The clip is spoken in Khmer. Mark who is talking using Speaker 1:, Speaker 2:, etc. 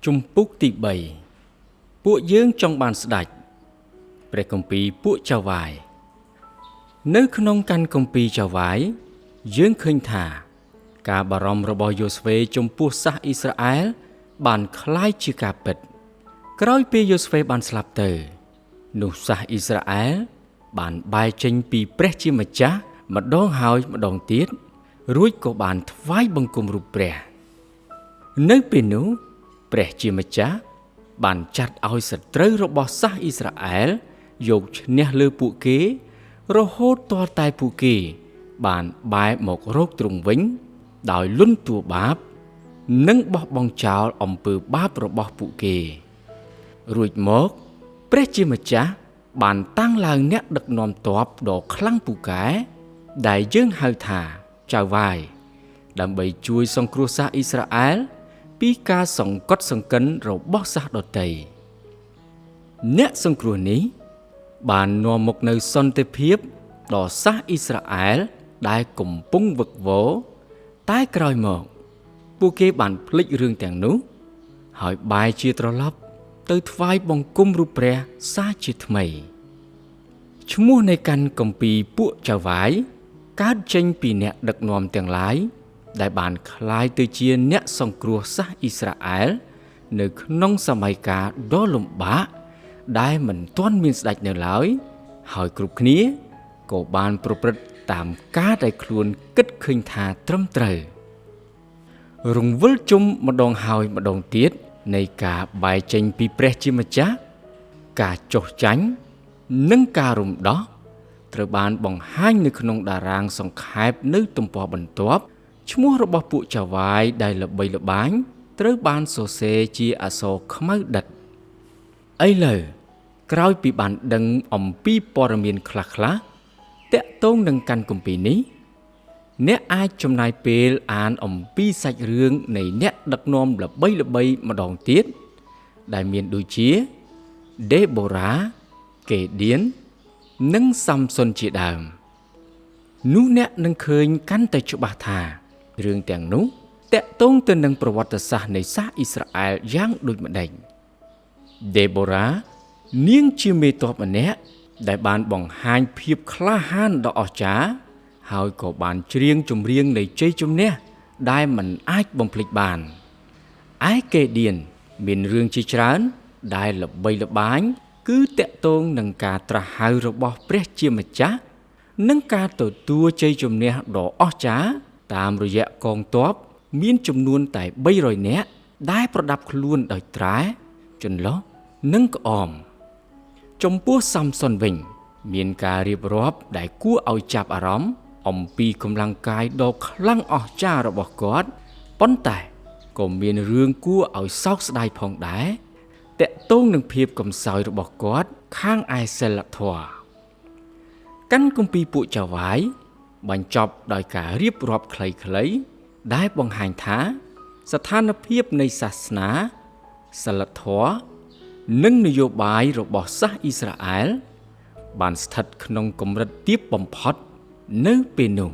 Speaker 1: ជំពូកទី3ពួកយើងចង់បានស្ដេចព្រះគម្ពីរពួកចៅវាយនៅក្នុងកាន់គម្ពីរចៅវាយយើងឃើញថាការបារម្ភរបស់យូស្វេចំពោះសាសអ៊ីស្រាអែលបានคล้ายជាការពិតក្រោយពេលយូស្វេបានស្លាប់ទៅនោះសាសអ៊ីស្រាអែលបានបែរចេញពីព្រះជាម្ចាស់ម្ដងហើយម្ដងទៀតរួចក៏បានថ្វាយបង្គំរូបព្រះនៅពេលនោះព្រះជាម្ចាស់បានចាត់ឲ្យសត្រូវរបស់សាសអ៊ីស្រាអែលយកឈ្នះលើពួកគេរហូតទាល់តែពួកគេបានបែរមករកទ្រង់វិញដោយលន់តួបាបនិងបោះបង់ចោលអំពើបាបរបស់ពួកគេរួចមកព្រះជាម្ចាស់បានតាំងឡើងអ្នកដឹកនាំទ័ពដ៏ខ្លាំងពូកែដែលយើងហៅថាចៅវាយដើម្បីជួយសង្គ្រោះសាសអ៊ីស្រាអែលពីការសង្កត់សង្កិនរបស់សាសដទៃអ្នកសង្គ្រោះនេះបាននាំមកនូវសន្តិភាពដល់សាសអ៊ីស្រាអែលដែលកំពុងវឹកវរតែក្រោយមកពួកគេបានភ្លេចរឿងទាំងនោះហើយបែរជាត្រឡប់ទៅថ្វាយបង្គំរូបព្រះសាជាថ្មីឈ្មោះនៃកាន់គម្ពីរពួកចៅវាយកើតចេញពីអ្នកដឹកនាំទាំងឡាយដែលបានคล้ายទៅជាអ្នកសង្គ្រោះសាសអ៊ីស្រាអែលនៅក្នុងសម័យកាលដ៏លំបាកដែលមិនទាន់មានស្ដេចនៅឡើយហើយគ្រប់គ្នាក៏បានប្រព្រឹត្តតាមការដែលខ្លួនគិតឃើញថាត្រឹមត្រូវរង្វិលជុំម្ដងហើយម្ដងទៀតនៃការបែកចេញពីព្រះជាម្ចាស់ការចុះចាញ់និងការរំដោះត្រូវបានបង្ហាញនៅក្នុងតារាងសង្ខេបនៅទំព័របន្ទាប់ឈ្មោះរបស់ពួកចៅវាយដែលល្បីល្បាញត្រូវបានសរសេរជាអក្សរខ្មៅដិតឥឡូវក្រោយពីបានដឹងអំពីព័ត៌មានខ្លះៗតាក់ទងនឹងកាន់គម្ពីរនេះអ្នកអាចចំណាយពេលអានអំពីសាច់រឿងនៃអ្នកដឹកនាំល្បីៗម្ដងទៀតដែលមានដូចជាដេបូរ៉ាកេឌៀននិងសាំសុនជាដើមនោះអ្នកនឹងឃើញកាន់តែច្បាស់ថារឿងទាំងនោះតាក់ទងទៅនឹងប្រវត្តិសាស្ត្រនៃសាសអ៊ីស្រាអែលយ៉ាងដូចម្ដេចដេបូរ៉ានាងជាមេទ័ពម្នាក់ដែលបានបង្ហាញភាពក្លាហានដ៏អស្ចារ្យហើយក៏បានច្រៀងចម្រៀងនៃជ័យជំនះដែលមិនអាចបំភ្លេចបានឯកេឌៀនមានរឿងជាច្រើនដែលល្បីល្បាញគឺតាក់ទងនឹងការត្រាស់ហៅរបស់ព្រះជាម្ចាស់និងការទទួលជ័យជំនះដ៏អស្ចារ្យតាមរយៈកងទ័ពមានចំនួនតែ300នាក់ដែលប្រដាប់ខ្លួនដោយត្រែចន្លុះនិងក្អមចំពោះសាំសុនវិញមានការរៀបរាប់ដែលគួរឲ្យចាប់អារម្មណ៍អំពីកម្លាំងកាយដ៏ខ្លាំងអស្ចារ្យរបស់គាត់ប៉ុន្តែក៏មានរឿងគួរឲ្យសោកស្ដាយផងដែរតាក់ទងនឹងភាពកំសោយរបស់គាត់ខាងឯសិលធម៌កាន់គម្ពីរពួកចៅវាយបញ្ចប់ដោយការរៀបរាប់ខ្លីៗដែលបង្ហាញថាស្ថានភាពនៃសាសនាសិលធម៌និងនយោបាយរបស់សាសអ៊ីស្រាអែលបានស្ថិតក្នុងកម្រិតទាបបំផុតនៅពេលនោះ